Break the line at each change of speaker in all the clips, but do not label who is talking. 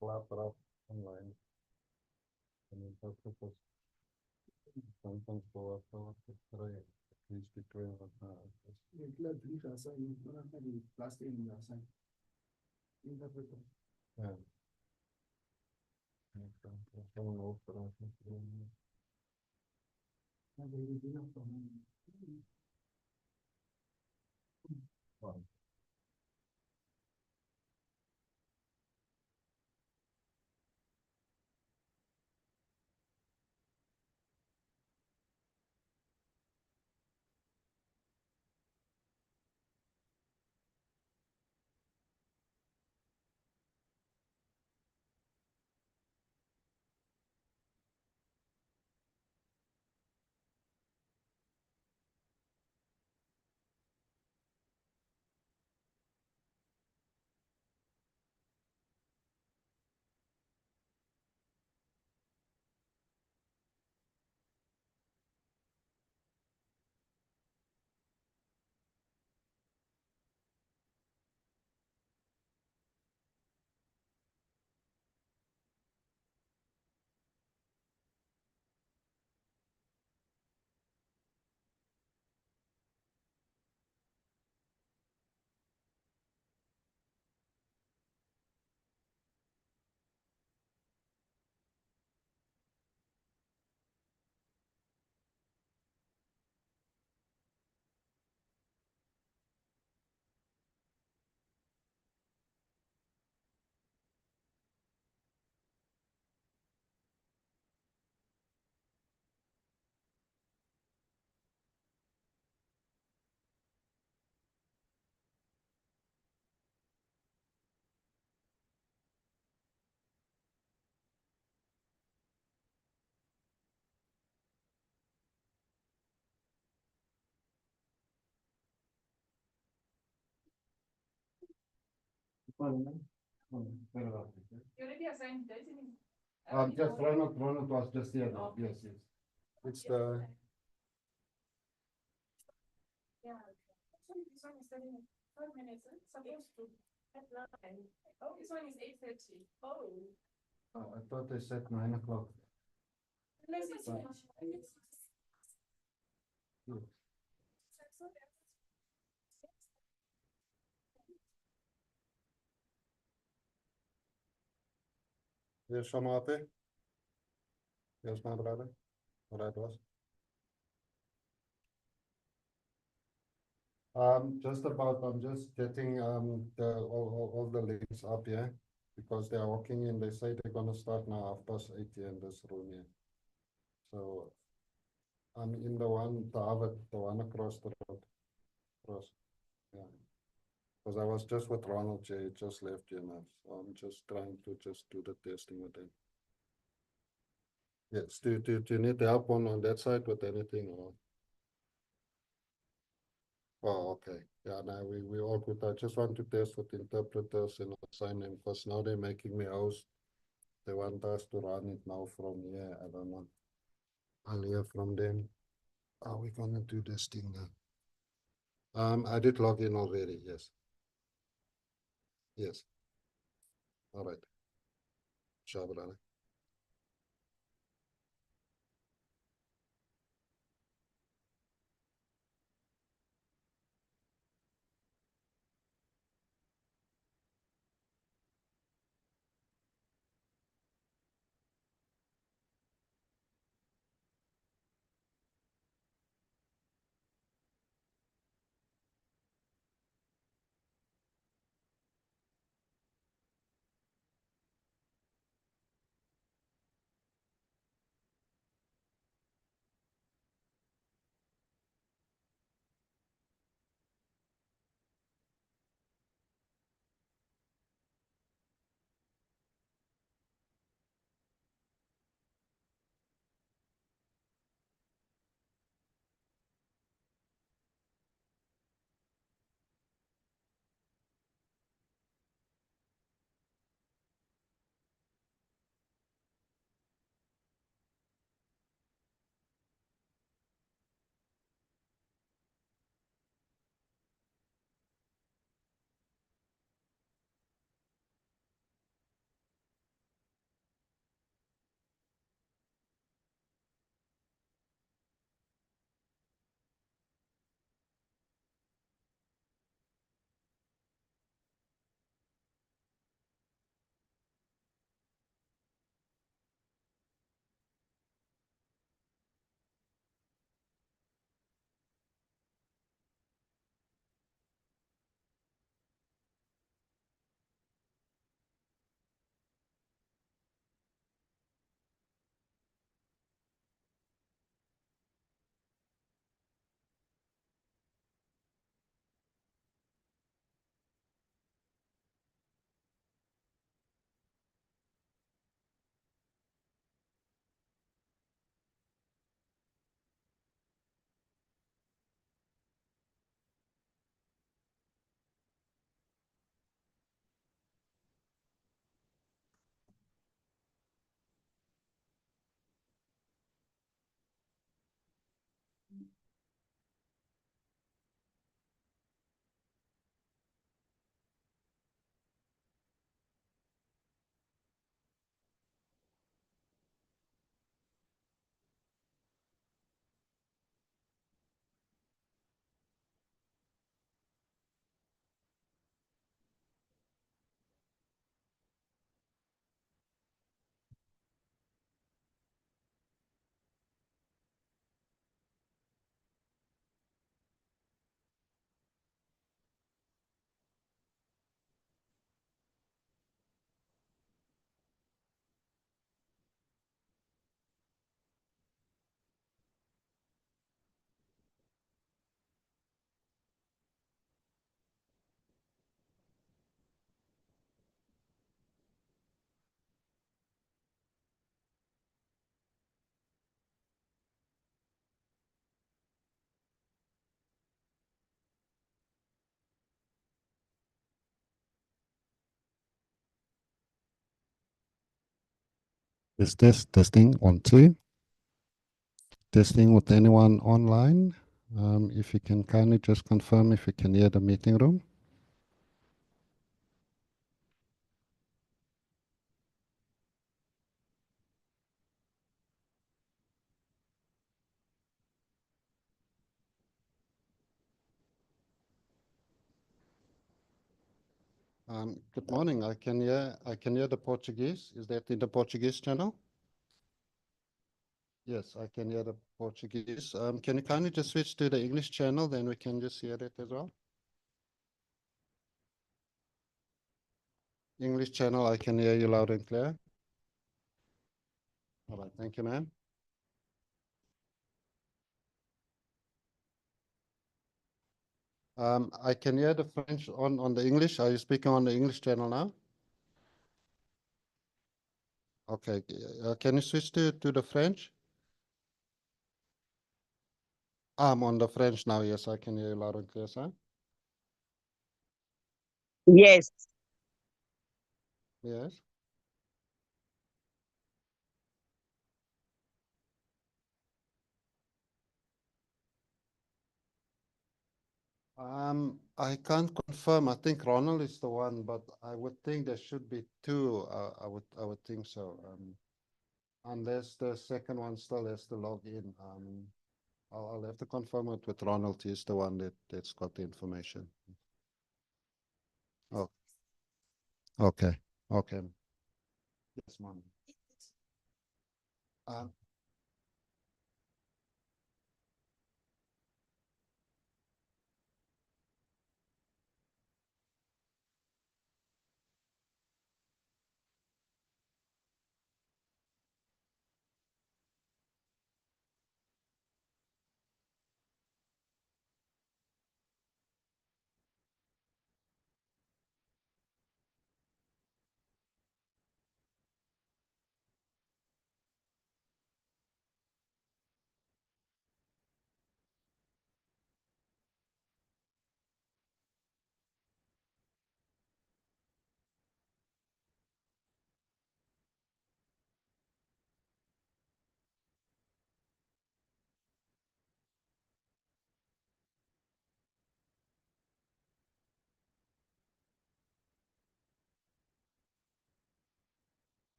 laptop online and interpreters sometimes go after try at least between
એટલે ત્રીસ અસાઈ plastic અસાઈ interpreter.
yeah. Someone else but I think fine. Just run it was just here. Yes, yes. It's the
Yeah. This one is 4 minutes. Supposed to at 9. Oh, this one is 8:30. Oh.
I thought they said 9 o'clock.
Unless it's
Yes. Yes, I'm happy. Yes, my brother. What that was. Just about, I'm just getting all the links up here because they are walking in. They say they're gonna start now 8:30 here in this room here. So I'm in the Harvard, the one across the road. Across, yeah. Because I was just with Ronald J, just left here now. So I'm just trying to just do the testing with him. Yes, do you need help on that side with anything or? Oh, okay. Yeah, now we all good. I just want to test with interpreters and assign them because now they're making me host. They want us to run it now from here. I don't know. I'll hear from them. Are we gonna do this thing now? I did log in already. Yes. Yes. All right. Shabra. Is this testing 1, 2? Testing with anyone online? If you can kindly just confirm if you can hear the meeting room. Good morning. I can hear the Portuguese. Is that in the Portuguese channel? Yes, I can hear the Portuguese. Can you kindly just switch to the English channel, then we can just hear it as well? English channel, I can hear you loud and clear. All right, thank you, ma'am. I can hear the French on the English. Are you speaking on the English channel now? Okay, can you switch to the French? I'm on the French now. Yes, I can hear you loud and clear, sir.
Yes.
Yes. I can't confirm. I think Ronald is the one, but I would think there should be two. I would think so. Unless the second one still has to log in. I'll have to confirm it with Ronald. He's the one that's got the information. Oh, okay. Okay. Yes, ma'am. Um,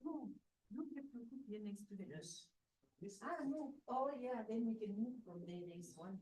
No, you can put it here next to the. Yes. No, oh, yeah, then we can move from the next one.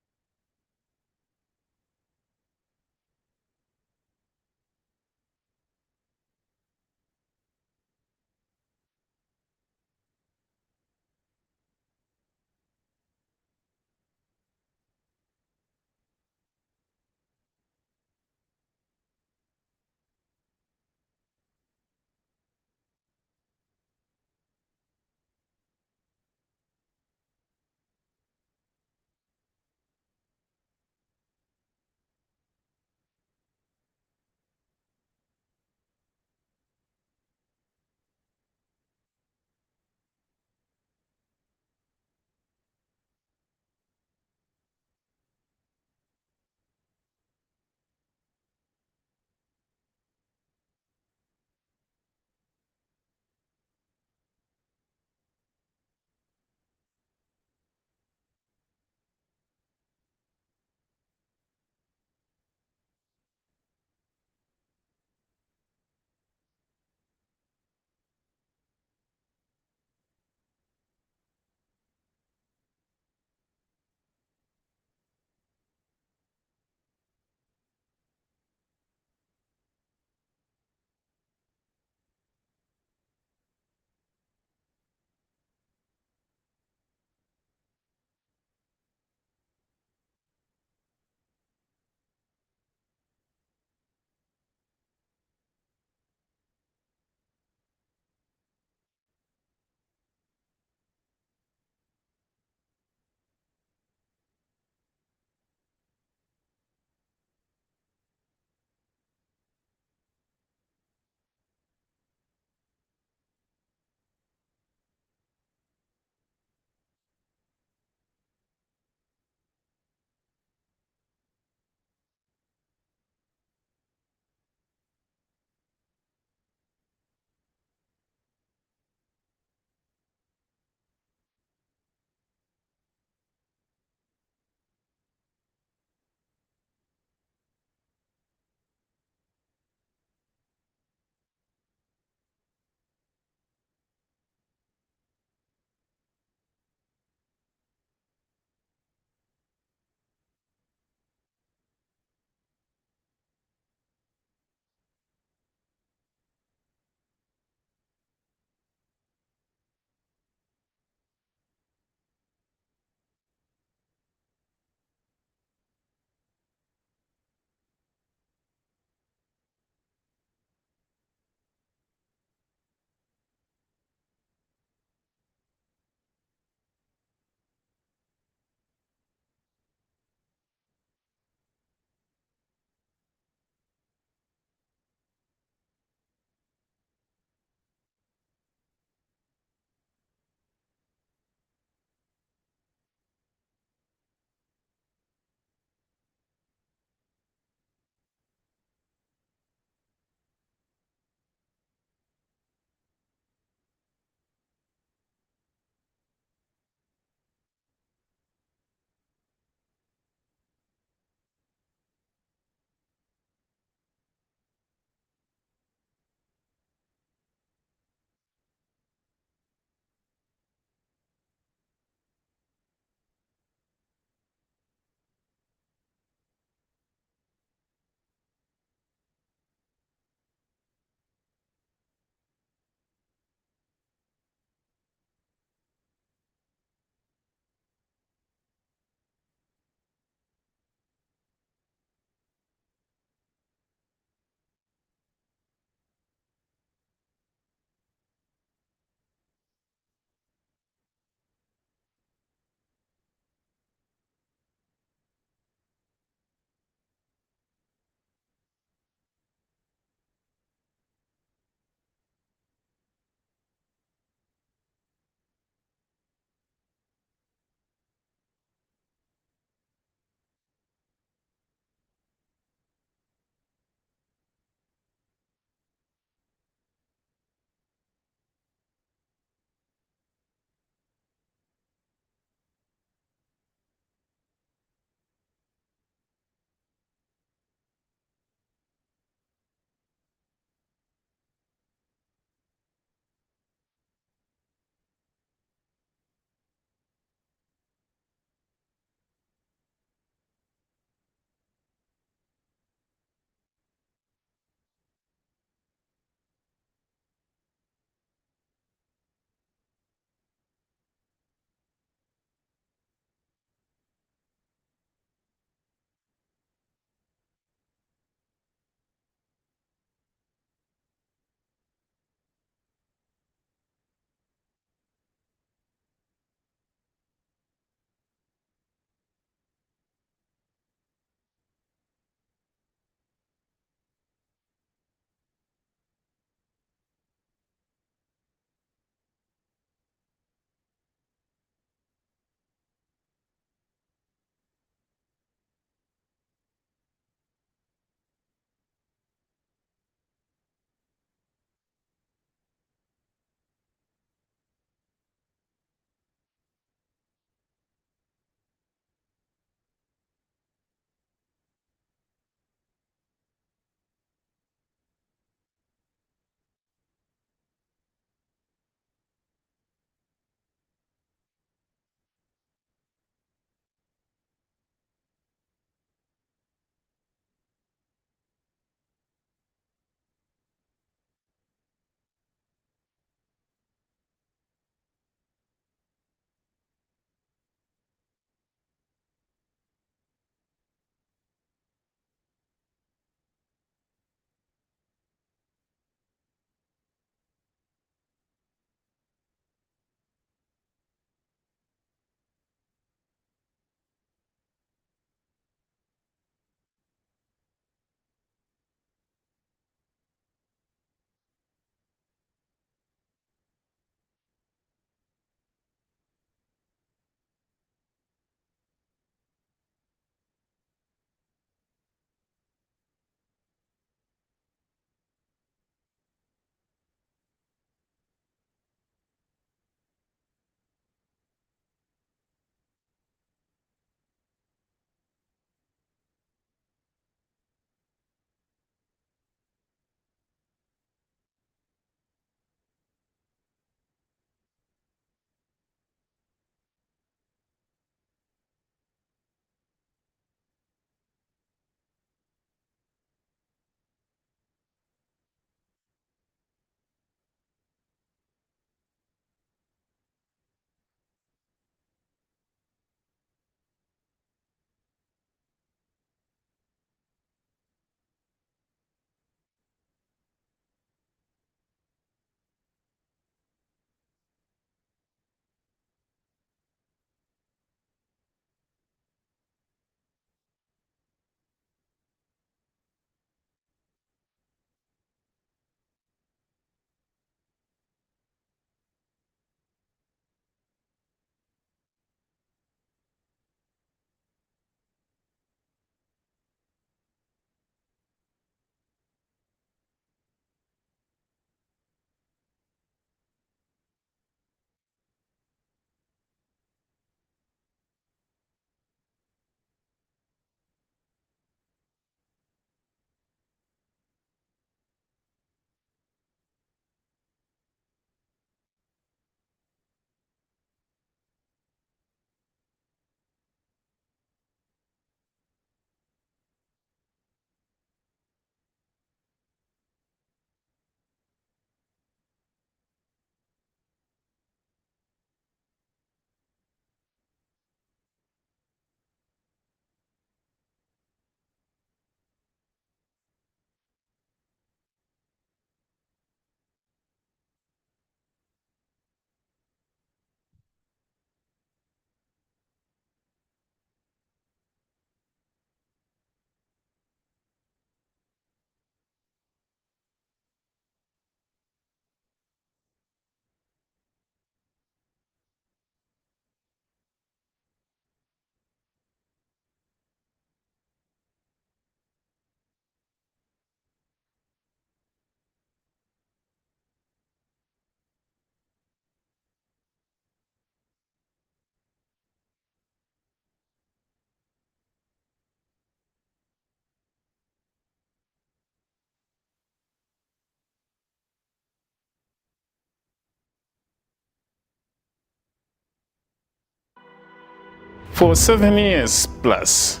For 7 years plus,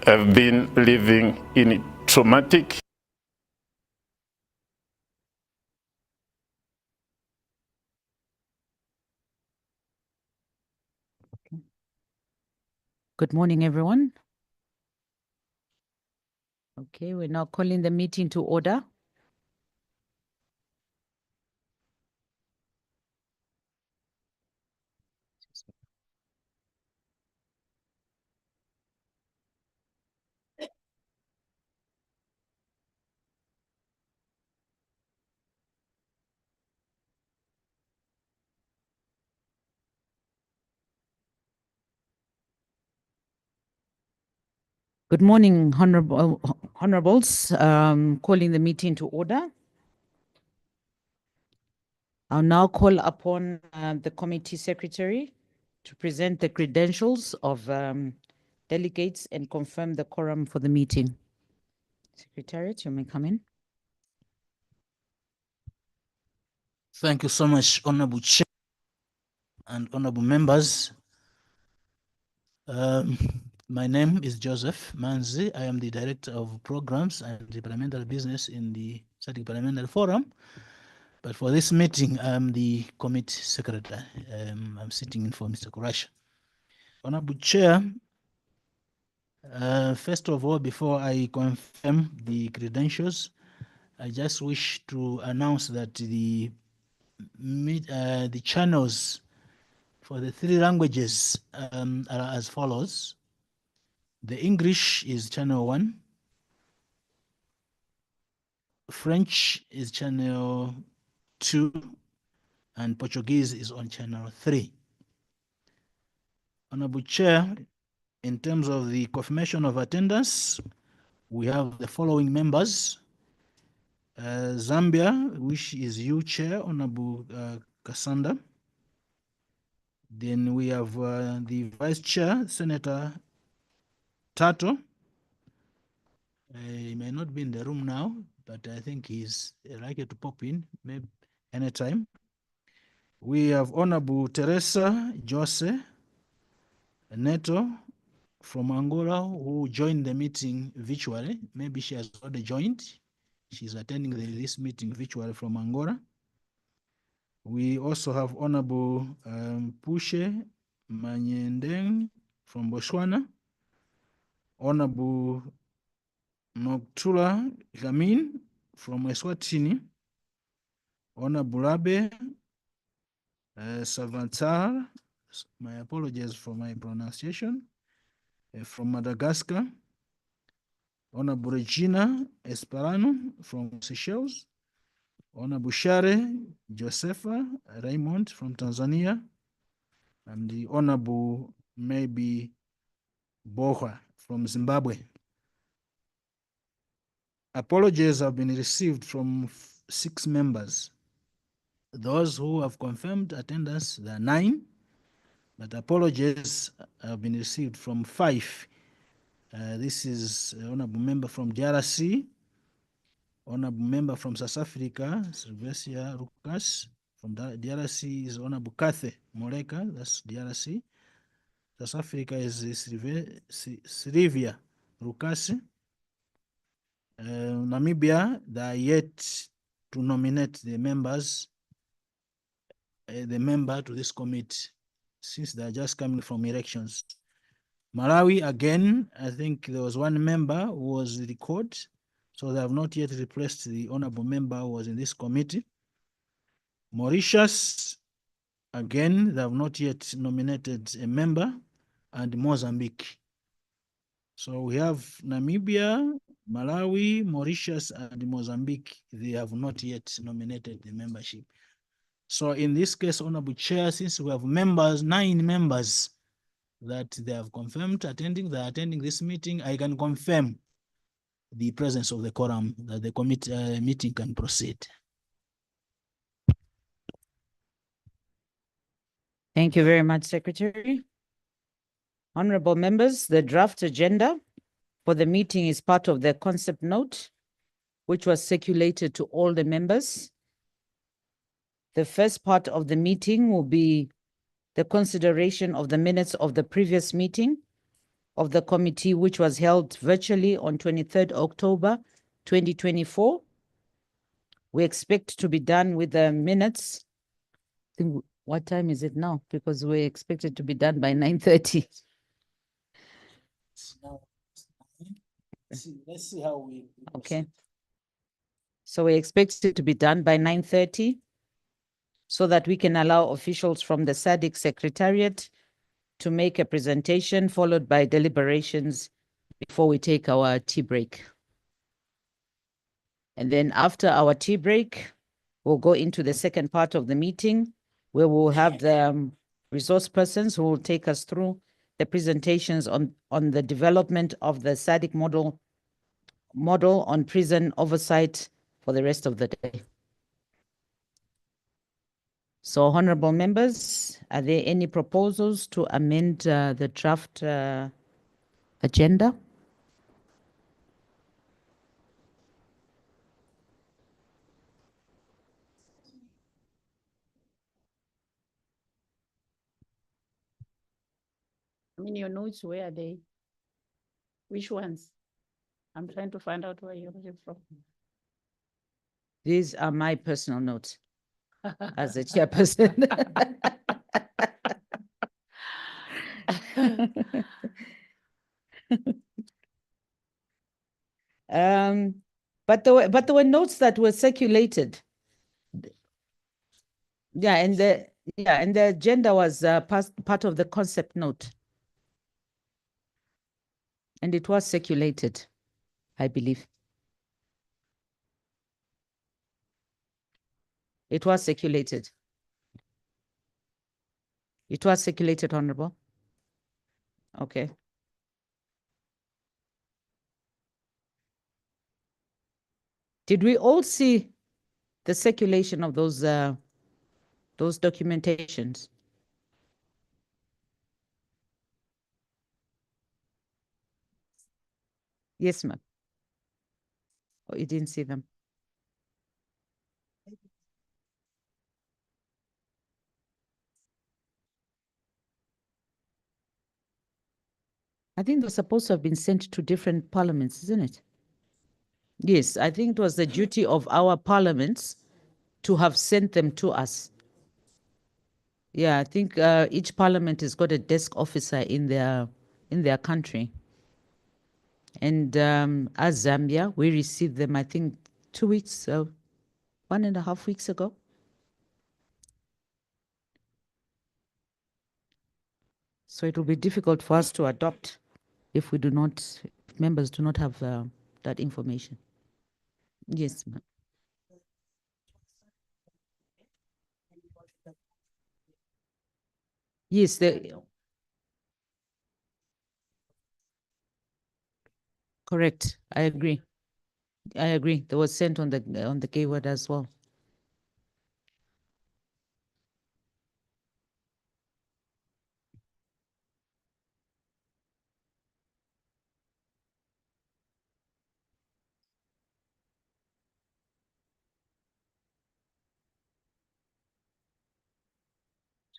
I've been living in traumatic
Good morning, everyone. Okay, we're now calling the meeting to order. Good morning, honorables. Calling the meeting to order. I'll now call upon the committee secretary to present the credentials of delegates and confirm the quorum for the meeting. Secretariat, you may come in.
Thank you so much, Honorable Chair and Honorable members. My name is Joseph Manzi. I am the Director of Programs and Parliamentary Business in the SADC Parliamentary Forum. But for this meeting, I am the Committee Secretary. I'm sitting in for Mr. Kurasha. Honorable Chair, first of all, before I confirm the credentials, I just wish to announce that the channels for the 3 languages are as follows. The English is channel 1, French is channel 2, and Portuguese is on channel 3. Honorable Chair, in terms of the confirmation of attendance, we have the following members. Zambia, which is you, Chair, Honorable Kasanda. Then we have the Vice Chair, Senator Tato. He may not be in the room now, but I think he's likely to pop in maybe anytime. We have Honorable Teresa Jose Neto from Angola, who joined the meeting virtually. Maybe she has already joined. She's attending this meeting virtually from Angola. We also have Honorable Pushe Manyendeng from Botswana, Honorable Noktula Gamin from Eswatini, Honorable Abe Savantar, my apologies for my pronunciation, from Madagascar, Honorable Regina Esperano from Seychelles, Honorable Share Josepha Raymond from Tanzania, and the Honorable maybe Boha from Zimbabwe. Apologies have been received from 6 members. Those who have confirmed attendance, there are 9, but apologies have been received from 5. This is Honorable Member from DRC, Honorable Member from South Africa, Sylvester Rukas. From DRC is Honorable Kathe Moleka, that's DRC. South Africa is Sylvia Rukasi. Namibia, they are yet to nominate the members, the member to this committee, since they are just coming from elections. Malawi, again, I think there was 1 member who was recalled, so they have not yet replaced the honorable member who was in this committee. Mauritius, again, they have not yet nominated a member, and Mozambique. So we have Namibia, Malawi, Mauritius, and Mozambique. They have not yet nominated the membership. So in this case, Honorable Chair, since we have members, 9 members that they have confirmed attending, they are attending this meeting, I can confirm the presence of the quorum that the committee meeting can proceed.
Thank you very much, Secretary. Honorable members, the draft agenda for the meeting is part of the concept note, which was circulated to all the members. The first part of the meeting will be the consideration of the minutes of the previous meeting of the committee, which was held virtually on 23rd October 2024. We expect to be done with the minutes. What time is it now? Because we expected to be done by 9:30.
Let's see how we.
Okay. So we expect it to be done by 9:30 so that we can allow officials from the SADC Secretariat to make a presentation followed by deliberations before we take our tea break. And then after our tea break, we'll go into the second part of the meeting where we'll have the resource persons who will take us through the presentations on the development of the SADC model on prison oversight for the rest of the day. So, honorable members, are there any proposals to amend the draft agenda?
I mean, your notes, where are they? Which ones? I'm trying to find out where you're reading from.
These are my personal notes as a chairperson. But there were notes that were circulated. Yeah, and the agenda was part of the concept note. And it was circulated, I believe. It was circulated. It was circulated, Honorable. Okay. Did we all see the circulation of those documentations? Yes, ma'am. Oh, you didn't see them. I think they're supposed to have been sent to different parliaments, isn't it? Yes, I think it was the duty of our parliaments to have sent them to us. Yeah, I think each parliament has got a desk officer in their country. And as Zambia, we received them, I think, 2 weeks, 1.5 weeks ago. So it will be difficult for us to adopt if members do not have that information. Yes, ma'am. Yes, correct. I agree. They were sent on the GEWAYD as well.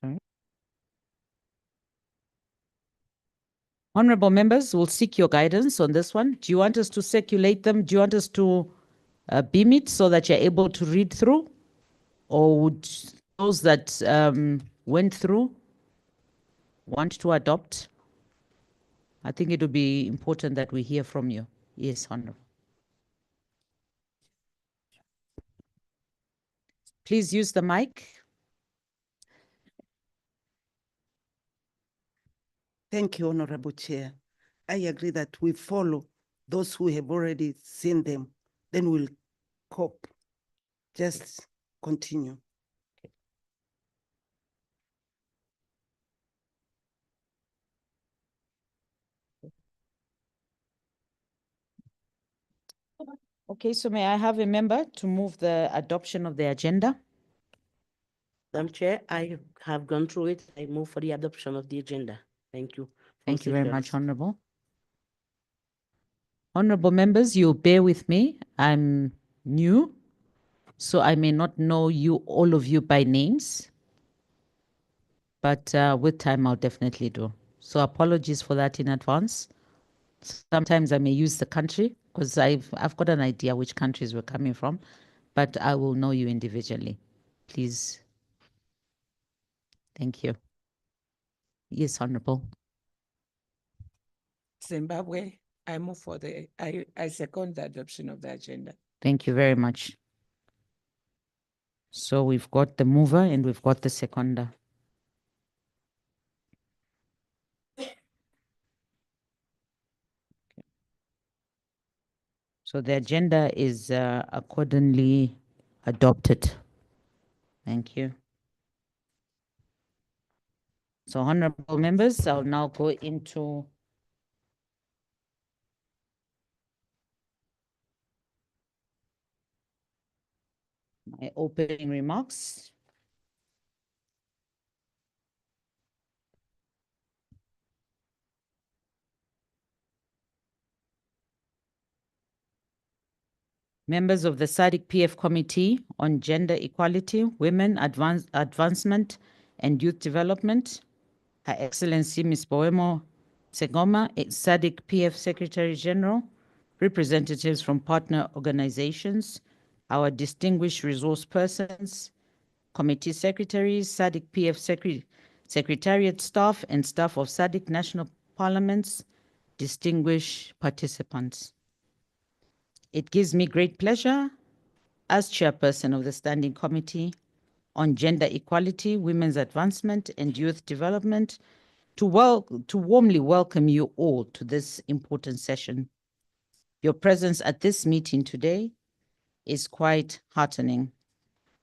Sorry. Honorable members, we'll seek your guidance on this one. Do you want us to circulate them? Do you want us to beam it so that you're able to read through? Or would those that went through want to adopt? I think it would be important that we hear from you. Yes, Honorable. Please use the mic.
Thank you, Honorable Chair. I agree that we follow those who have already seen them, then we'll cope. Just continue.
Okay, so may I have a member to move the adoption of the agenda?
Madam Chair, I have gone through it. I move for the adoption of the agenda. Thank you.
Thank you very much, Honorable. Honorable members, you'll bear with me. I'm new, so I may not know all of you by names. but with time I'll definitely do. So apologies for that in advance. Sometimes I may use the country because I've got an idea which countries we're coming from, but I will know you individually. Please. Thank you. Yes, Honorable.
Zimbabwe, I move for I second the adoption of the agenda.
Thank you very much. So we've got the mover and we've got the seconder. So the agenda is accordingly adopted. Thank you. So honorable members, I'll now go into my opening remarks. Members of the SADC PF Committee on Gender Equality, Women, Advancement and Youth Development, Her Excellency Ms. Boemo Segoma, SADC PF Secretary General, representatives from partner organizations, our distinguished resource persons, committee secretaries, SADC PF Secretariat staff, and staff of SADC National Parliaments, distinguished participants. It gives me great pleasure as chairperson of the Standing Committee on Gender Equality, Women's Advancement and Youth Development to warmly welcome you all to this important session. Your presence at this meeting today is quite heartening.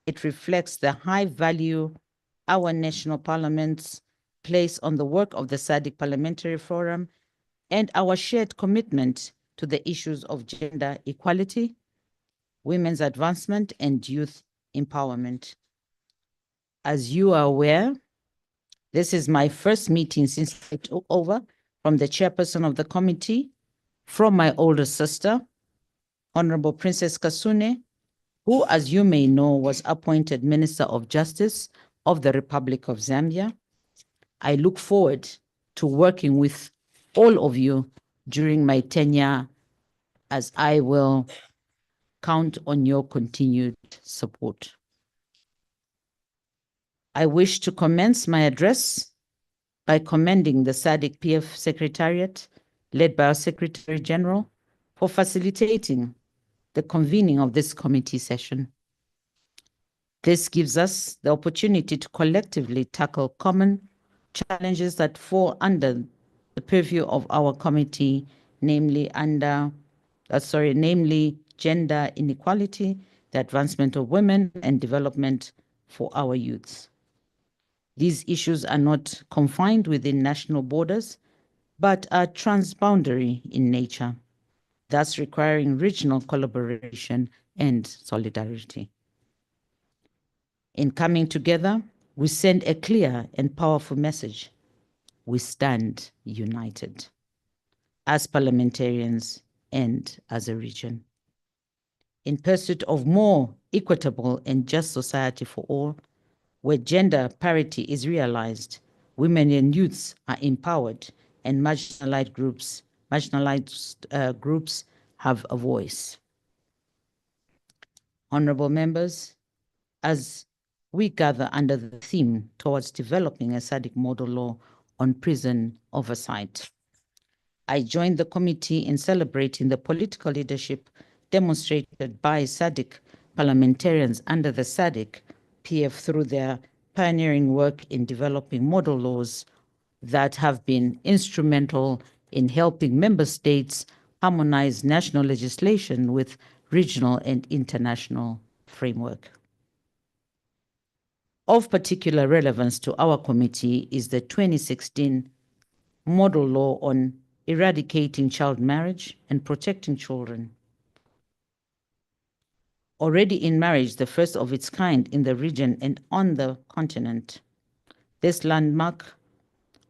It reflects the high value our national parliaments place on the work of the SADC Parliamentary Forum and our shared commitment to the issues of gender equality, women's advancement, and youth empowerment. As you are aware, this is my first meeting since I took over from the chairperson of the committee from my older sister, Honorable Princess Kasune, who, as you may know, was appointed Minister of Justice of the Republic of Zambia. I look forward to working with all of you during my tenure, as I will count on your continued support. I wish to commence my address by commending the SADC PF Secretariat, led by our Secretary General, for facilitating the convening of this committee session. This gives us the opportunity to collectively tackle common challenges that fall under the purview of our committee, namely gender inequality, the advancement of women, and development for our youths. These issues are not confined within national borders, but are transboundary in nature, thus requiring regional collaboration and solidarity. In coming together, we send a clear and powerful message. We stand united as parliamentarians and as a region. In pursuit of more equitable and just society for all, where gender parity is realized, women and youths are empowered, and marginalized groups have a voice. Honorable members, as we gather under the theme towards developing a SADC model law on prison oversight, I joined the committee in celebrating the political leadership demonstrated by SADC parliamentarians under the SADC PF through their pioneering work in developing model laws that have been instrumental in helping member states harmonize national legislation with regional and international framework. Of particular relevance to our committee is the 2016 Model Law on Eradicating Child Marriage and Protecting Children. Already in marriage, the first of its kind in the region and on the continent, this landmark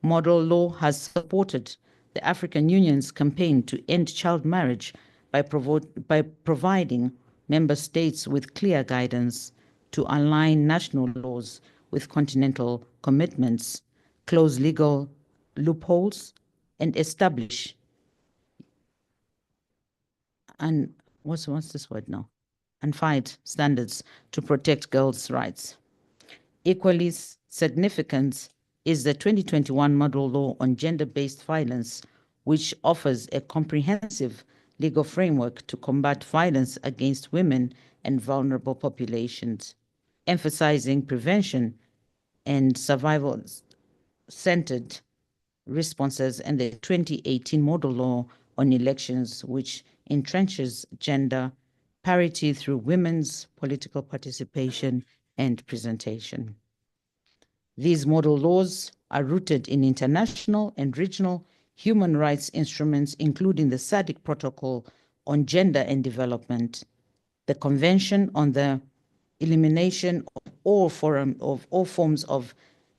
model law has supported the African Union's campaign to end child marriage by providing member states with clear guidance to align national laws with continental commitments, close legal loopholes, and establish and what's this word now? And fight standards to protect girls' rights. Equally significant is the 2021 Model Law on Gender-Based Violence, which offers a comprehensive legal framework to combat violence against women and vulnerable populations, emphasizing prevention and survival-centered responses, and the 2018 Model Law on Elections, which entrenches gender parity through women's political participation and presentation. These model laws are rooted in international and regional human rights instruments, including the SADC Protocol on Gender and Development, the Convention on the Elimination of all forms of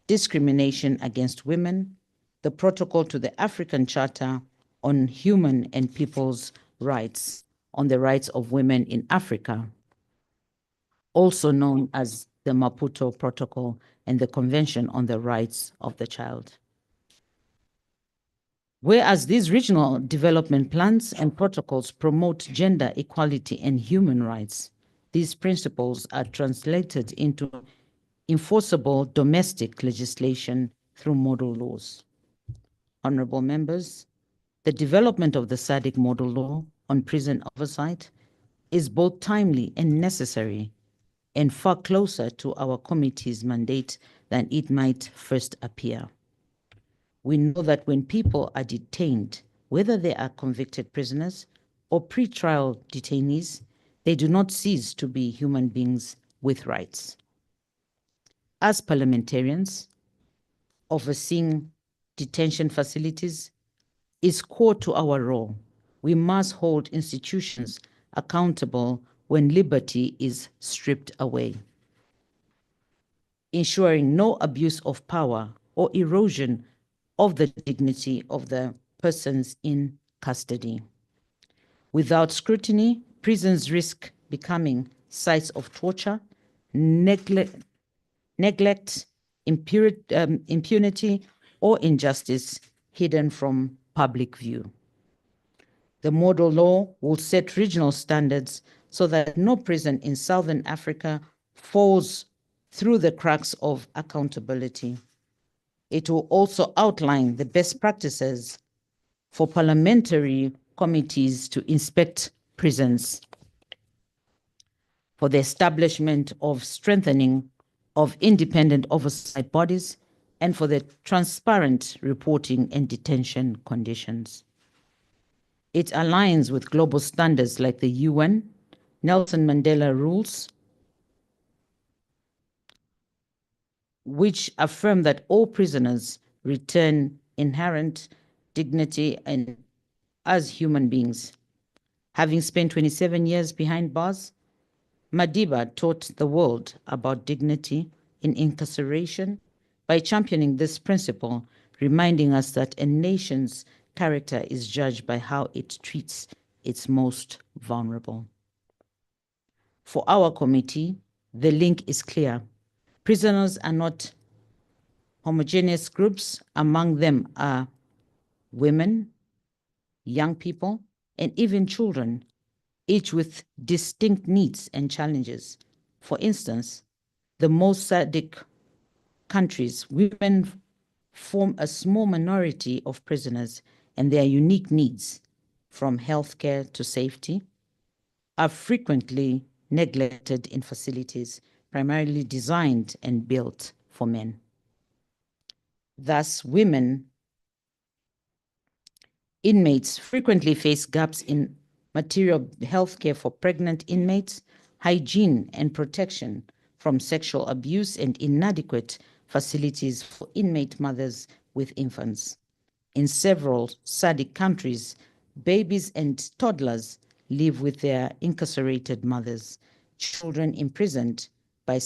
discrimination against women, the Protocol to the African Charter on Human and People's Rights, on the rights of women in Africa, also known as the Maputo Protocol, and the Convention on the Rights of the Child. Whereas these regional development plans and protocols promote gender equality and human rights, these principles are translated into enforceable domestic legislation through model laws. Honorable members, the development of the SADC Model Law on prison oversight is both timely and necessary, and far closer to our committee's mandate than it might first appear. We know that when people are detained, whether they are convicted prisoners or pre-trial detainees, they do not cease to be human beings with rights. As parliamentarians, overseeing detention facilities is core to our role. We must hold institutions accountable when liberty is stripped away, ensuring no abuse of power or erosion of the dignity of the persons in custody. Without scrutiny, prisons risk becoming sites of torture, neglect, impunity, or injustice hidden from public view. The model law will set regional standards so that no prison in Southern Africa falls through the cracks of accountability. It will also outline the best practices for parliamentary committees to inspect prisons, for the establishment of strengthening of independent oversight bodies, and for the transparent reporting and detention conditions. It aligns with global standards like the UN, Nelson Mandela rules, which affirm that all prisoners return inherent dignity and as human beings. Having spent 27 years behind bars, Madiba taught the world about dignity in incarceration by championing this principle, reminding us that a nation's character is judged by how it treats its most vulnerable. For our committee, the link is clear. Prisoners are not homogeneous groups. Among them are women, young people, and even children, each with distinct needs and challenges. For instance, the most SADC countries, women form a small minority of prisoners, and their unique needs, from healthcare to safety, are frequently neglected in facilities primarily designed and built for men. Thus, women inmates frequently face gaps in material health care for pregnant inmates, hygiene and protection from sexual abuse, and inadequate facilities for inmate mothers with infants. In several SADC countries, babies and toddlers live with their incarcerated mothers, children imprisoned by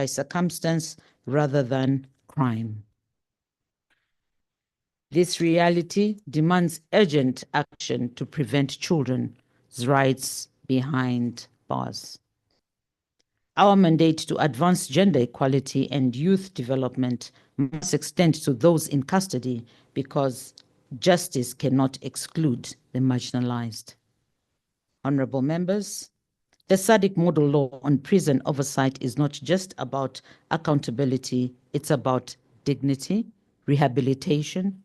circumstance rather than crime. This reality demands urgent action to prevent children's rights behind bars. Our mandate to advance gender equality and youth development must extend to those in custody because justice cannot exclude the marginalized. Honorable members, the SADC model law on prison oversight is not just about accountability, it's about dignity, rehabilitation,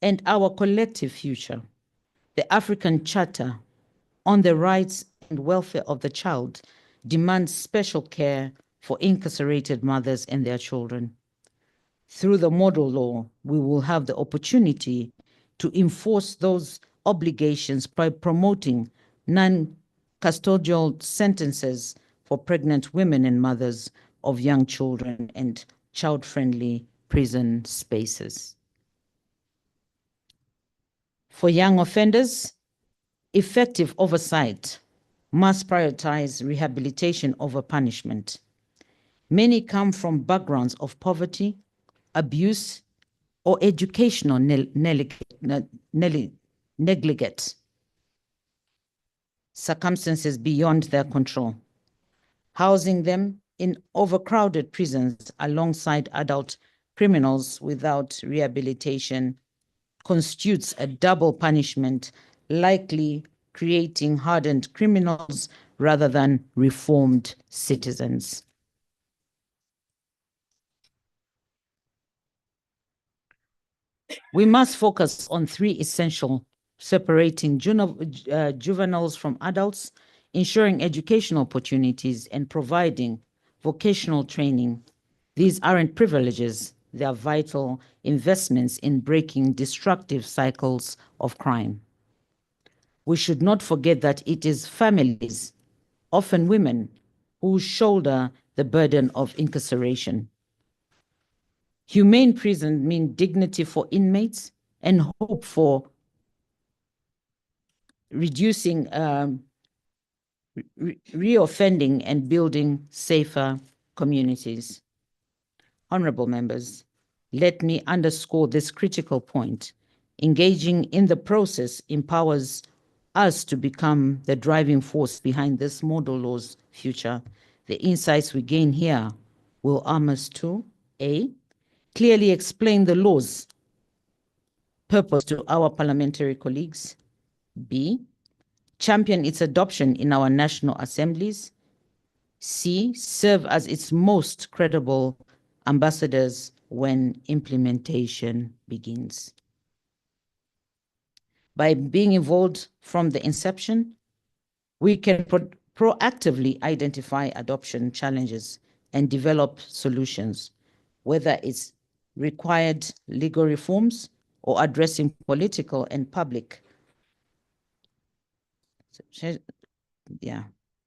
and our collective future. The African Charter on the Rights and Welfare of the Child demands special care for incarcerated mothers and their children. Through the model law, we will have the opportunity to enforce those obligations by promoting non-custodial sentences for pregnant women and mothers of young children and child-friendly prison spaces. For young offenders, effective oversight must prioritize rehabilitation over punishment. Many come from backgrounds of poverty, abuse, or educational negligence, circumstances beyond their control. Housing them in overcrowded prisons alongside adult criminals without rehabilitation constitutes a double punishment, likely creating hardened criminals rather than reformed citizens. We must focus on three essential: separating juveniles from adults, ensuring educational opportunities, and providing vocational training. These aren't privileges, they are vital investments in breaking destructive cycles of crime. We should not forget that it is families, often women, who shoulder the burden of incarceration. Humane prison means dignity for inmates and hope for reducing reoffending and building safer communities. Honorable members, let me underscore this critical point. Engaging in the process empowers us to become the driving force behind this model law's future. The insights we gain here will arm us to A, clearly explain the law's purpose to our parliamentary colleagues. B, champion its adoption in our national assemblies. C, serve as its most credible ambassadors when implementation begins. By being involved from the inception, we can proactively identify adoption challenges and develop solutions, whether it's required legal reforms or addressing political and public,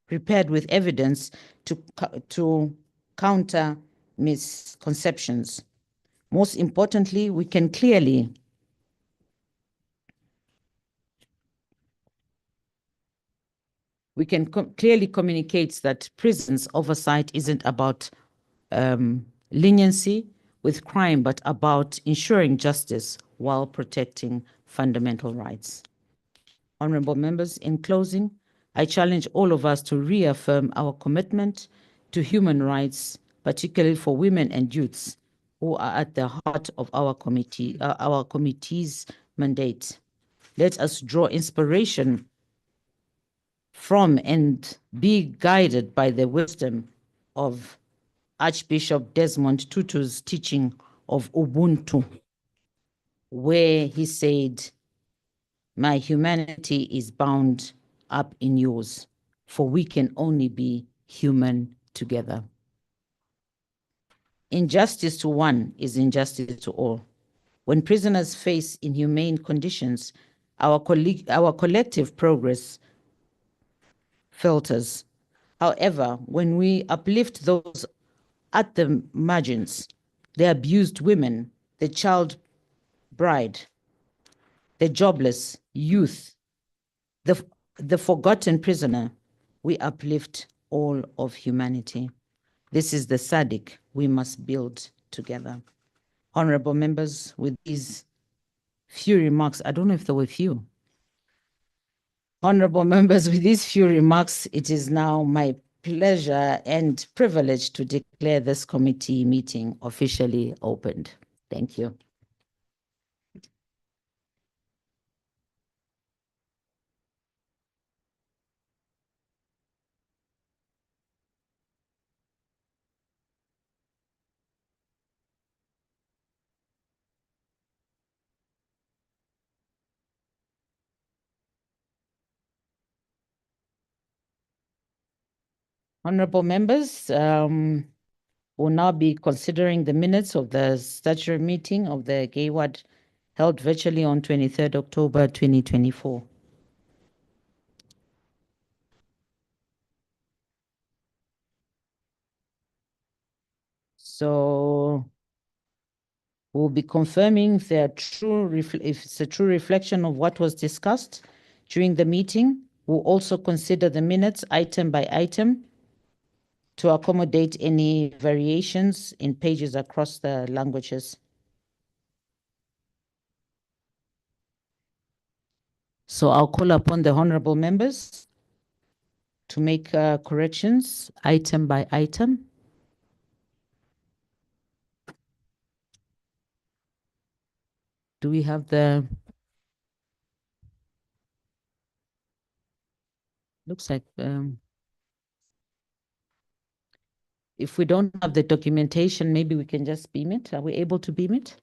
prepared with evidence to counter misconceptions. Most importantly, we can clearly communicate that prisons oversight isn't about leniency with crime, but about ensuring justice while protecting fundamental rights. Honorable members, in closing, I challenge all of us to reaffirm our commitment to human rights, particularly for women and youths, who are at the heart of our committee's mandate. Let us draw inspiration from and be guided by the wisdom of Archbishop Desmond Tutu's teaching of Ubuntu, where he said, "My humanity is bound up in yours, for we can only be human together." Injustice to one is injustice to all. When prisoners face inhumane conditions, our collective progress filters. However, when we uplift those at the margins, the abused women, the child bride, the jobless youth, the forgotten prisoner, we uplift all of humanity. This is the SADC we must build together. Honorable members, with these few remarks, I don't know if there were few. Honorable members, with these few remarks, it is now my pleasure and privilege to declare this committee meeting officially opened. Thank you. Honorable members, we'll now be considering the minutes of the statutory meeting of the GEWAYD held virtually on 23rd October 2024. So we'll be confirming if if it's a true reflection of what was discussed during the meeting. We'll also consider the minutes item by item to accommodate any variations in pages across the languages. So I'll call upon the honorable members to make corrections item by item. Do we have looks like, if we don't have the documentation, maybe we can just beam it. Are we able to beam it?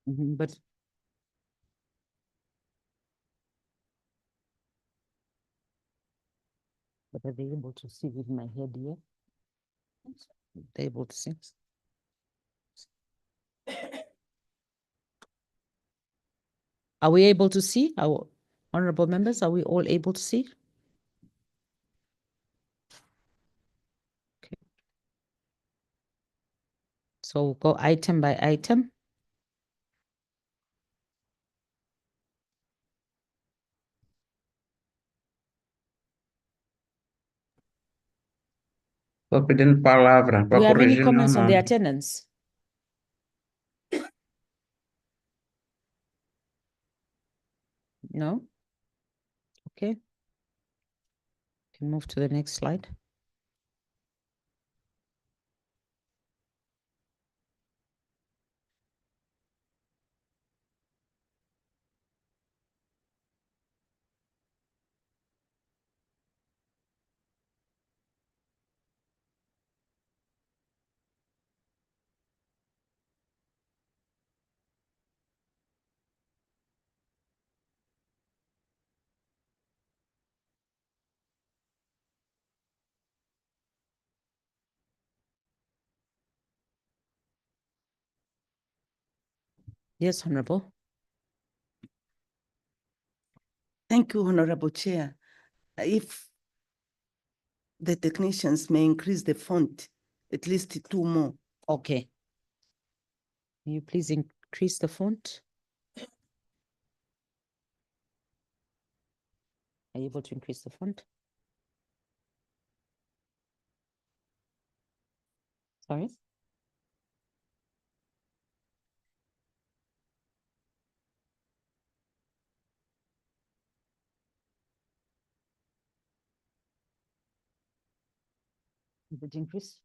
But are they able to see with my head here? They're able to see. Are we able to see? Our honorable members, are we all able to see? Okay. So we'll go item by item.
Estou pedindo palavra
Do
para
we have any
corrigir
comments on the
nome.
attendance? No? Okay. Can move to the next slide. Yes, Honorable.
Thank you, Honorable Chair. If the technicians may increase the font, at least 2 more.
Okay. Will you please increase the font? Are you able to increase the font? Sorry? Did it increase?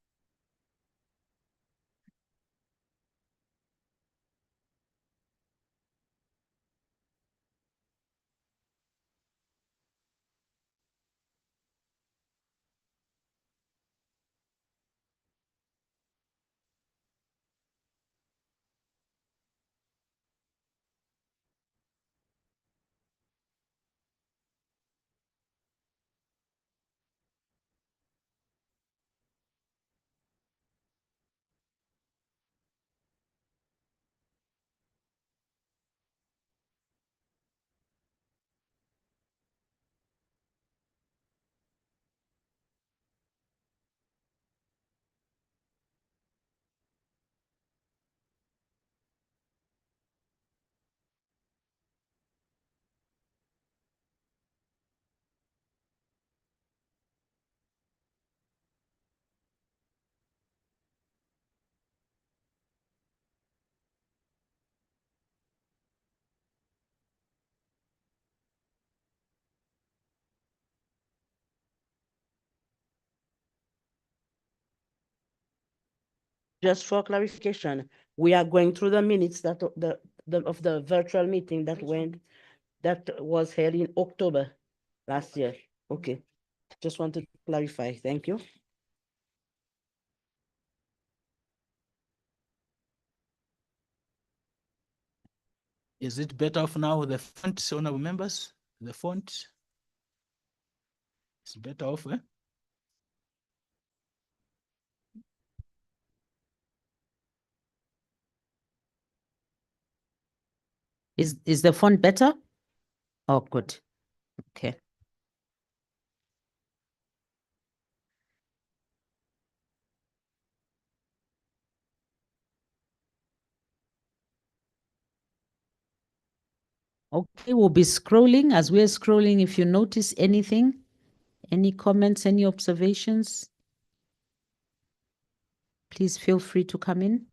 Just for clarification, we are going through the minutes that of the virtual meeting that was held in October last year. Okay, just wanted to clarify. Thank you.
Is it better off now with the font, honorable members? The font? It's better off, eh?
Is the font better? Oh, good. Okay. Okay, we'll be scrolling. As we're scrolling, if you notice anything, any comments, any observations, please feel free to come in.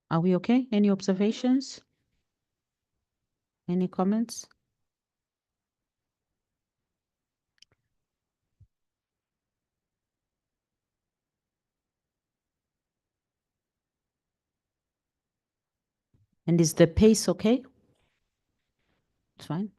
Are we okay? Any observations? Any comments? And is the pace okay? It's fine.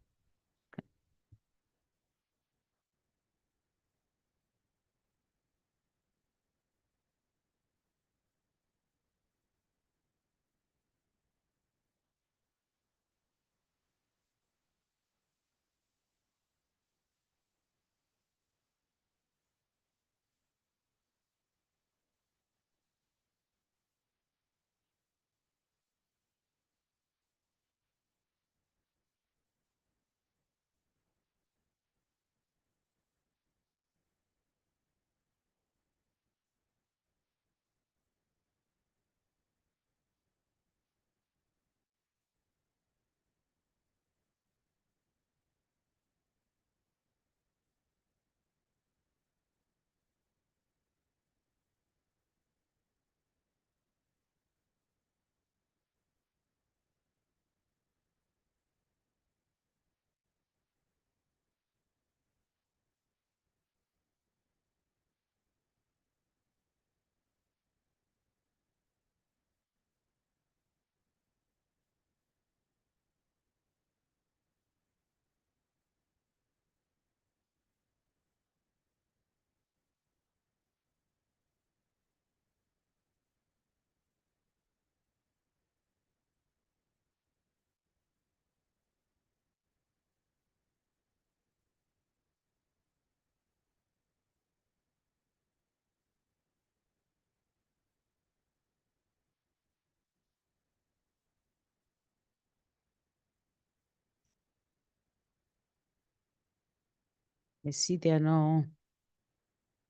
I see there are no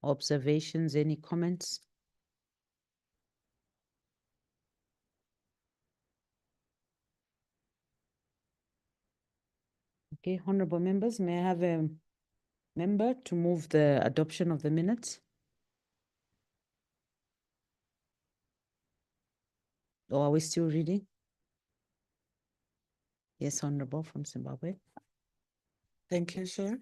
observations, any comments? Okay, honorable members, may I have a member to move the adoption of the minutes? Or are we still reading? Yes, honorable from Zimbabwe.
Thank you, Chair.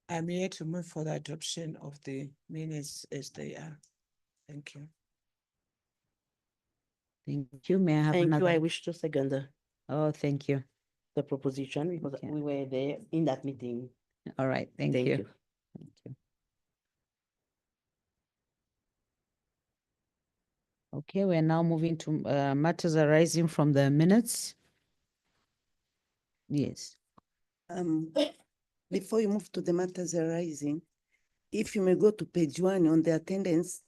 I'm here to move for the adoption of the minutes as they are. Thank you.
Thank you. May I have
Thank you. I
another?
wish to second
Oh, thank you.
the proposition because
Okay.
we were there in that meeting.
All right, thank
Thank
you.
you.
Thank you. Okay, we're now moving to matters arising from the minutes. Yes.
Before you move to the matters arising, if you may go to page 1 on the attendance,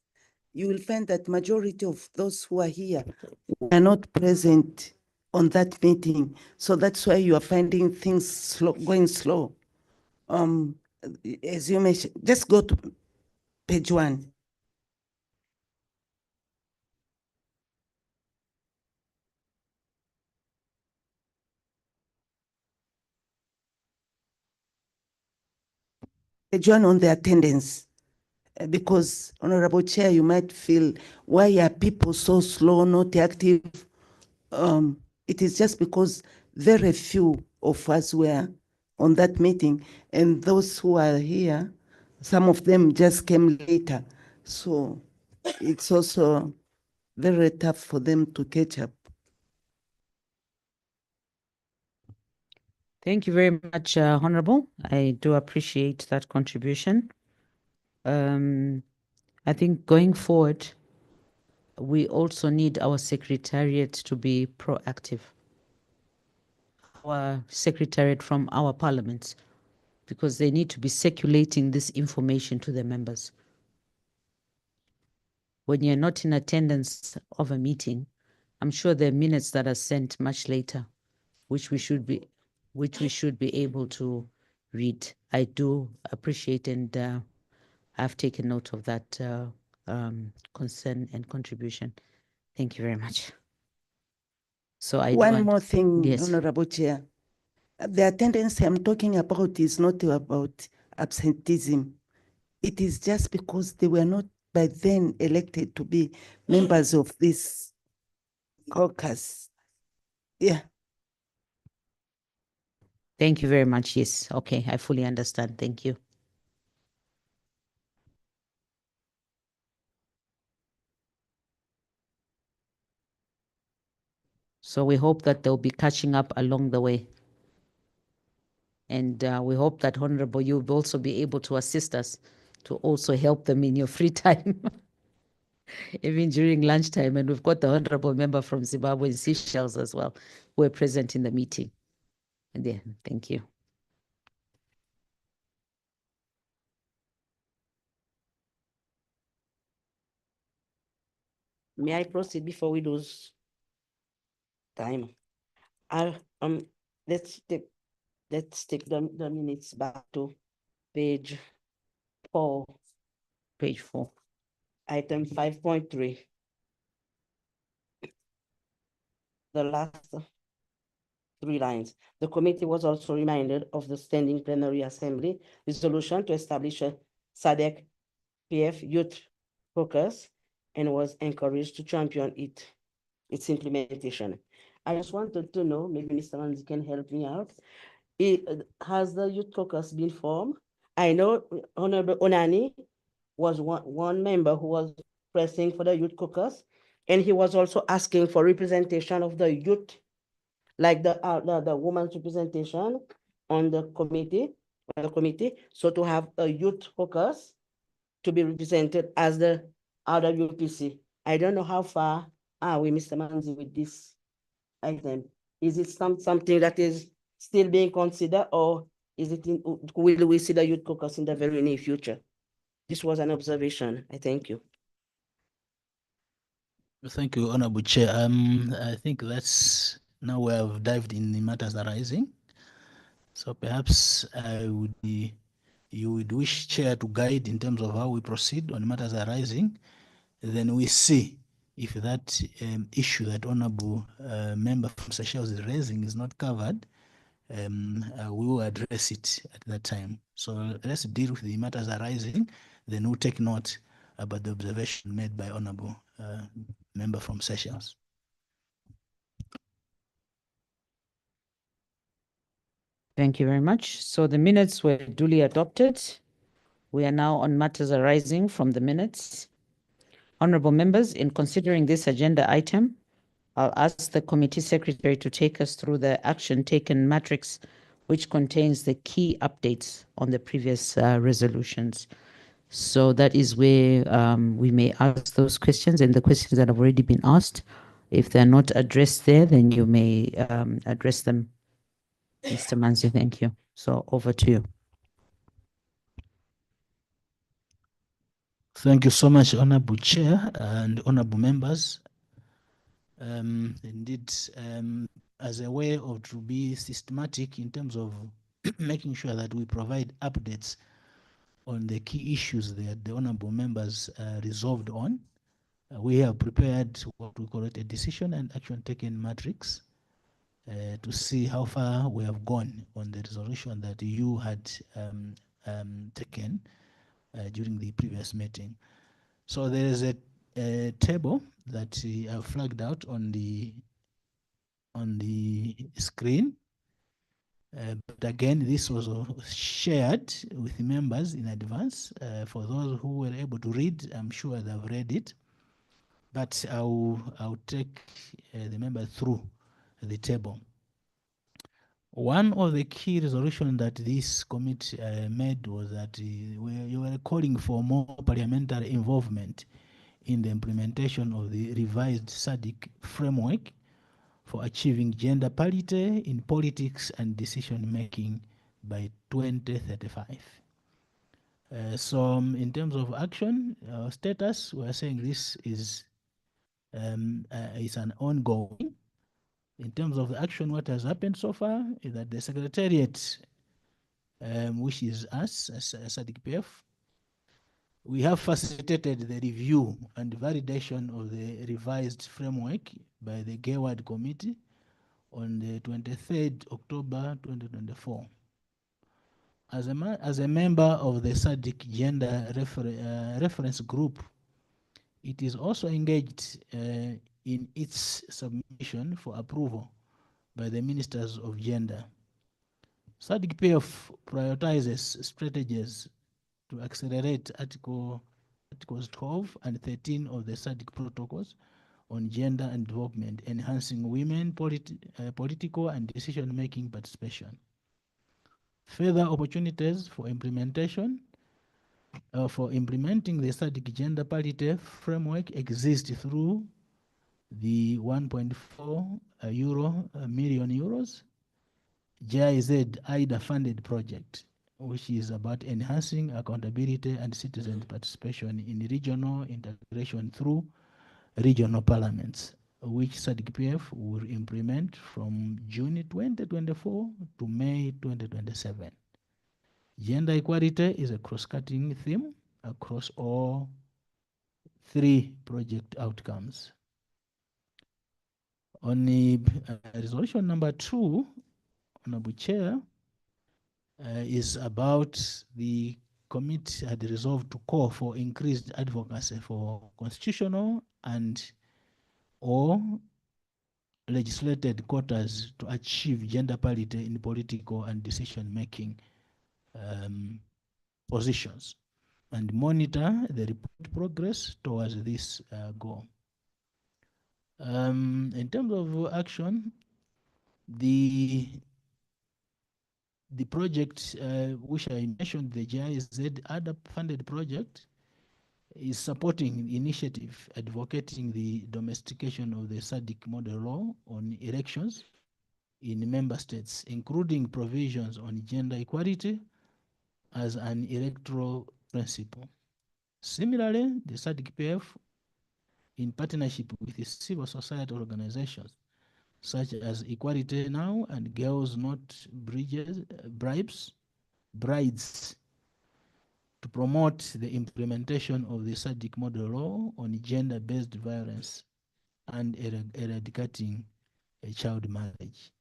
you will find that majority of those who are here are not present on that meeting. So that's why you are finding things going slow. As you mentioned, just go to page 1. Page 1 on the attendance. Because, Honorable Chair, you might feel, why are people so slow, not active? It is just because very few of us were on that meeting, and those who are here, some of them just came later. So it's also very tough for them to catch up.
Thank you very much, Honorable. I do appreciate that contribution. I think going forward, we also need our secretariat to be proactive. Our secretariat from our parliaments, because they need to be circulating this information to the members. When you're not in attendance of a meeting, I'm sure there are minutes that are sent much later, which we should be able to read. I do appreciate and I've taken note of that concern and contribution. Thank you very much. So
One more thing,
yes.
Honorable Chair. The attendance I'm talking about is not about absenteeism. It is just because they were not by then elected to be members of this caucus. Yeah.
Thank you very much. Yes. Okay. I fully understand. Thank you. So we hope that they'll be catching up along the way. And we hope that, Honorable, you'll also be able to assist us to also help them in your free time, even during lunchtime. And we've got the Honorable member from Zimbabwe and Seychelles as well, who are present in the meeting. And yeah, thank you.
May I proceed before we lose time? Let's take the minutes back to page 4.
Page 4.
Item 5.3. The last 3 lines. The committee was also reminded of the Standing Plenary Assembly resolution to establish a SADC PF Youth Caucus and was encouraged to champion its implementation. I just wanted to know, maybe Mr. Manzi can help me out. Has the Youth Caucus been formed? I know Honorable Onani was one member who was pressing for the Youth Caucus, and he was also asking for representation of the youth, like the woman's representation on the committee, so to have a youth caucus to be represented as the other UPC. I don't know how far are we, Mr. Manzi, with this item. Is it something that is still being considered, or is it will we see the youth caucus in the very near future? This was an observation. I thank you.
Thank you, Honorable Chair. I think that's now we have dived in the matters arising. So perhaps I would you would wish chair to guide in terms of how we proceed on matters arising, then we see if that issue that honorable member from Seychelles is raising is not covered, we will address it at that time. So let's deal with the matters arising, then we'll take note about the observation made by honorable member from Seychelles.
Thank you very much. So the minutes were duly adopted. We are now on matters arising from the minutes. Honorable members, in considering this agenda item, I'll ask the committee secretary to take us through the action taken matrix, which contains the key updates on the previous resolutions. So that is where we may ask those questions, and the questions that have already been asked, if they're not addressed there, then you may address them. Mr. Manzi, thank you. So over to you.
Thank you so much, Honorable Chair and honorable members. Indeed, as a way of to be systematic in terms of making sure that we provide updates on the key issues that the honorable members resolved on, we have prepared what we call it a decision and action taken matrix to see how far we have gone on the resolution that you had taken during the previous meeting. So there is a table that I flagged out on the screen. But again, this was shared with members in advance. For those who were able to read, I'm sure they've read it. But I'll take the members through the table. One of the key resolutions that this committee made was that you were calling for more parliamentary involvement in the implementation of the revised SADC framework for achieving gender parity in politics and decision making by 2035. So in terms of action status, we are saying this is an ongoing. In terms of the action, what has happened so far is that the Secretariat, which is us as SADC-PF, we have facilitated the review and validation of the revised framework by the GEWAYD committee on the 23rd October 2024. As a member of the SADC Gender Reference Group, it is also engaged in its submission for approval by the Ministers of Gender. SADC-PF prioritizes strategies to accelerate Articles 12 and 13 of the SADC protocols on gender and development, enhancing women political and decision-making participation. Further opportunities for implementing the SADC gender parity framework exist through the 1.4 million euros GIZ IDA funded project, which is about enhancing accountability and citizen participation in regional integration through regional parliaments, which SADC-PF will implement from June 2024 to May 2027. Gender equality is a cross-cutting theme across all three project outcomes. On the resolution number 2, Honorable Chair, is about the committee had resolved to call for increased advocacy for constitutional and or legislated quotas to achieve gender parity in political and decision-making positions, and monitor the report progress towards this goal. In terms of action, the project which I mentioned, the GIZ ADAP funded project, is supporting initiative advocating the domestication of the SADC model law on elections in member states, including provisions on gender equality as an electoral principle. Similarly, the SADC-PF, in partnership with the civil society organizations such as Equality Now and Girls Not Brides, to promote the implementation of the SADC model law on gender-based violence and eradicating child marriage.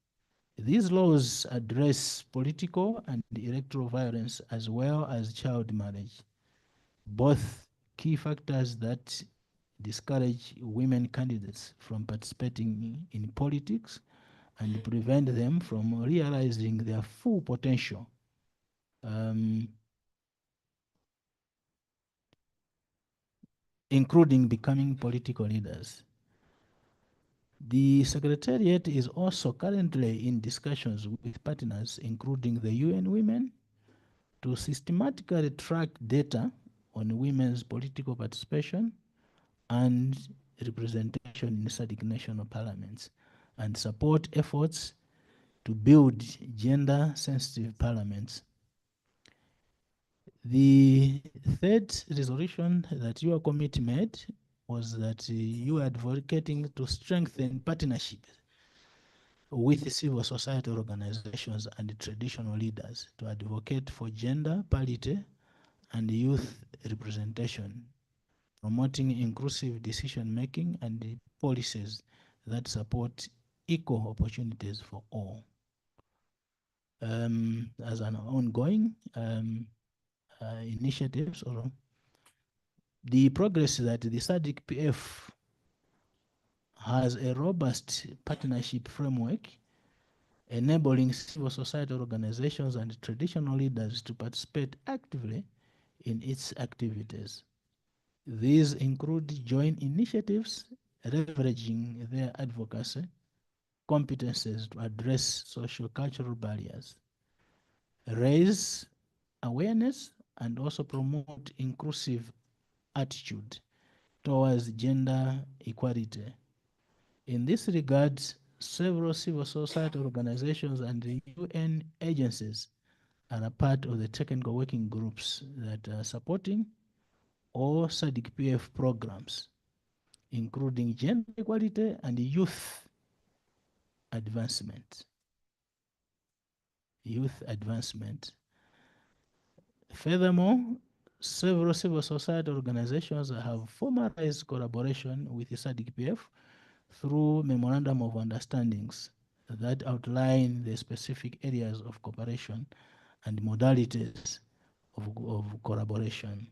These laws address political and electoral violence as well as child marriage, both key factors that discourage women candidates from participating in politics and prevent them from realizing their full potential. Including becoming political leaders. The Secretariat is also currently in discussions with partners, including the UN Women, to systematically track data on women's political participation and representation in SADC national parliaments, and support efforts to build gender-sensitive parliaments. The third resolution that your committee made was that you are advocating to strengthen partnerships with civil society organizations and traditional leaders to advocate for gender parity and youth representation, promoting inclusive decision-making and policies that support equal opportunities for all. As an ongoing initiatives, or the progress that the SADC-PF has a robust partnership framework enabling civil society organizations and traditional leaders to participate actively in its activities. These include joint initiatives leveraging their advocacy competences to address social cultural barriers, raise awareness, and also promote inclusive attitude towards gender equality. In this regard, several civil society organizations and the UN agencies are a part of the technical working groups that are supporting all SADC-PF programs, including gender equality and youth advancement. Furthermore, several civil society organizations have formalized collaboration with the SADC-PF through memorandum of understandings that outline the specific areas of cooperation and modalities of collaboration.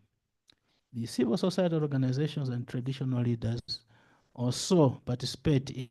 The civil society organizations and traditional leaders also participate in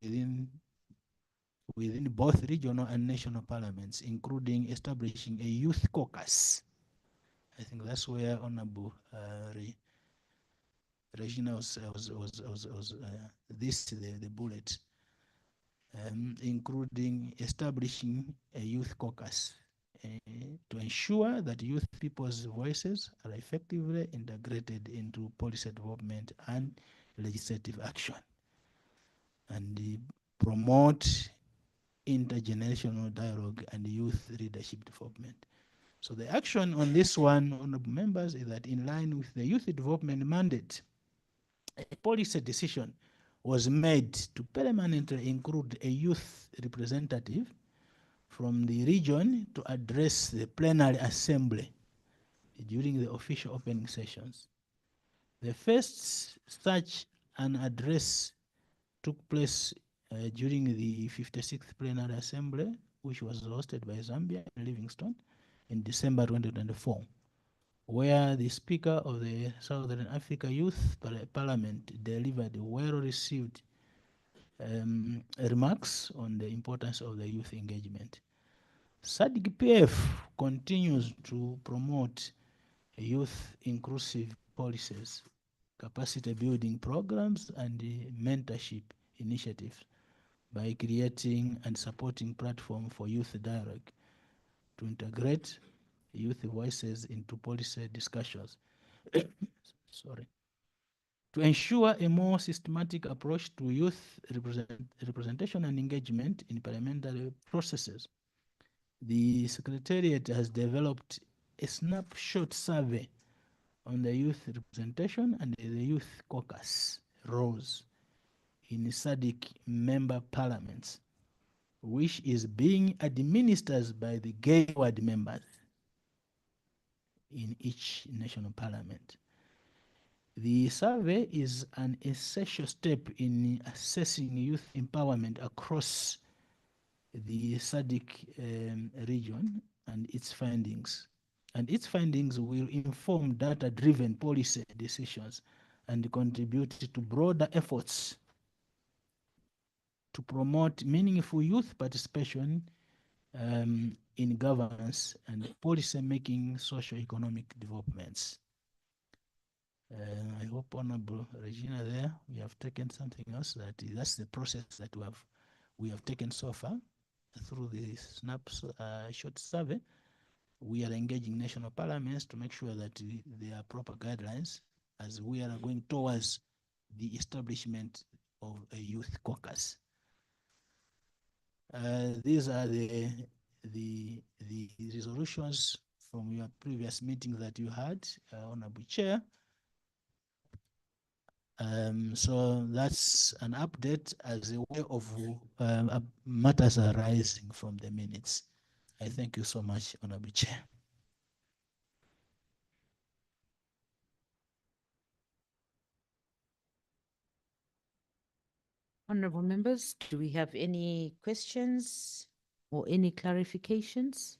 within both regional and national parliaments, including establishing a youth caucus. I think that's where Honorable Regina was the bullet, including establishing a youth caucus to ensure that youth people's voices are effectively integrated into policy development and legislative action, and promote intergenerational dialogue and youth leadership development. So the action on this one, honorable members, is that in line with the youth development mandate, a policy decision was made to permanently include a youth representative from the region to address the plenary assembly during the official opening sessions. The first such an address took place during the 56th plenary assembly, which was hosted by Zambia and Livingstone in December 2024, where the Speaker of the Southern Africa Youth Parliament delivered well-received remarks on the importance of the youth engagement. SADC-PF continues to promote youth inclusive policies, capacity building programs, and mentorship initiatives by creating and supporting platform for youth dialogue to integrate youth voices into policy discussions. Sorry. To ensure a more systematic approach to youth representation and engagement in parliamentary processes, the Secretariat has developed a snapshot survey on the youth representation and the youth caucus roles in SADC member parliaments, which is being administered by the GEWAYD members in each national parliament. The survey is an essential step in assessing youth empowerment across the SADC region and its findings. And its findings will inform data-driven policy decisions and contribute to broader efforts to promote meaningful youth participation in governance and policy-making socio-economic developments. I hope, Honorable Regina, there we have taken something else. That's the process that we have taken so far through the snapshot survey. We are engaging national parliaments to make sure that there are proper guidelines as we are going towards the establishment of a youth caucus. These are the resolutions from your previous meeting that you had, Honorable Chair. So that's an update as a way of matters arising from the minutes. I thank you so much, Honorable Chair.
Honorable members, do we have any questions or any clarifications?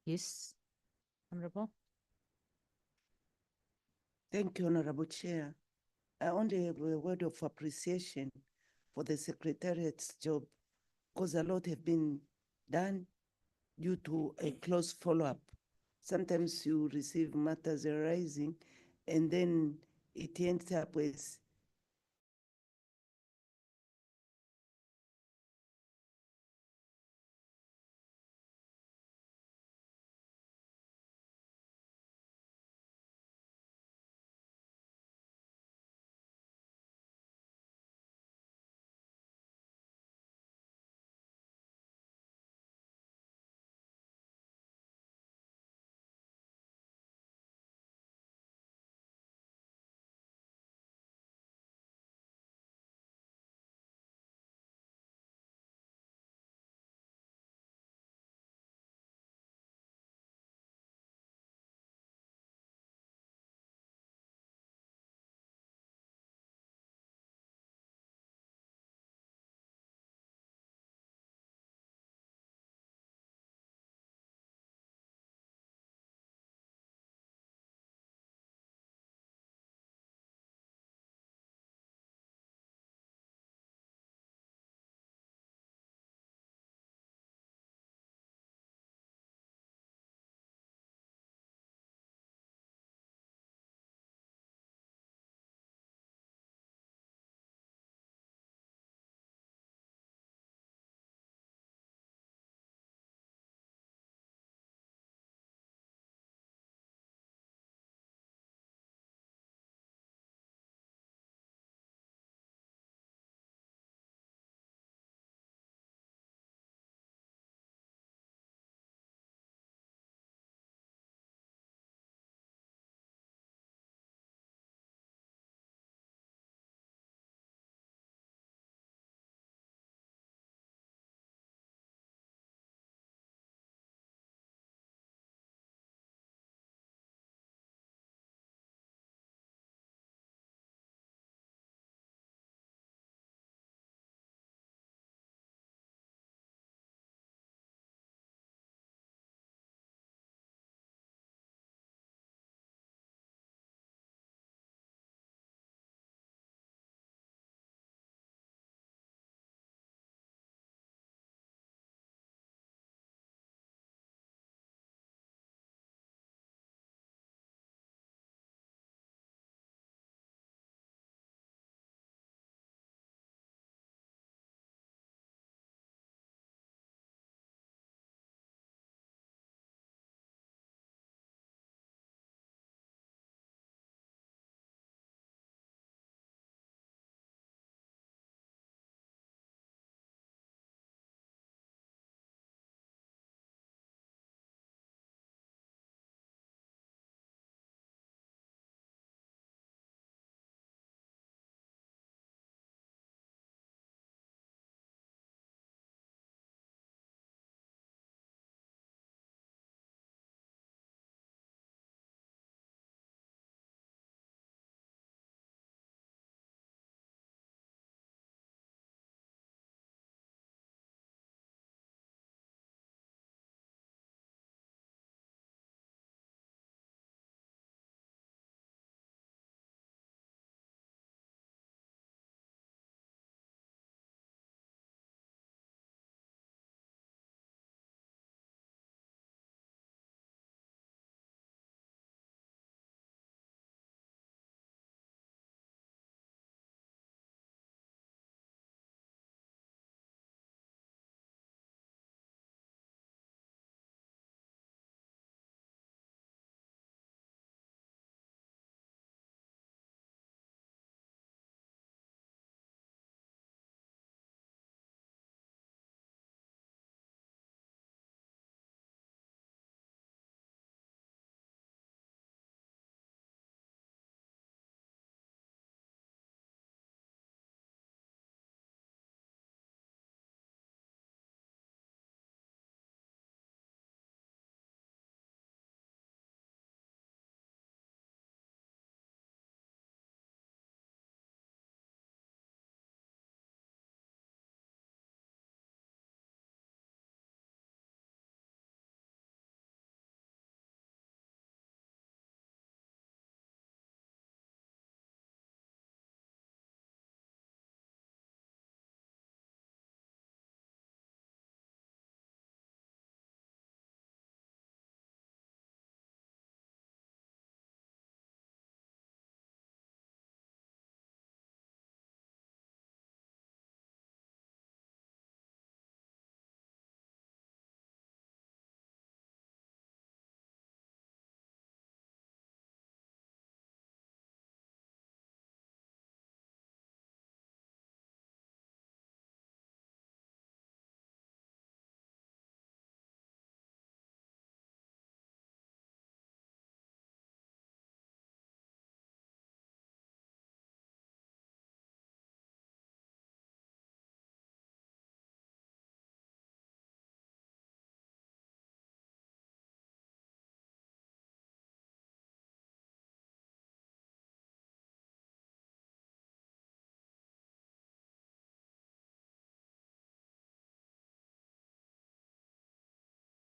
Yes, Honorable.
Thank you, Honorable Chair. I only have a word of appreciation for the Secretariat's job because a lot have been done due to a close follow-up. Sometimes you receive matters arising and then it ends up with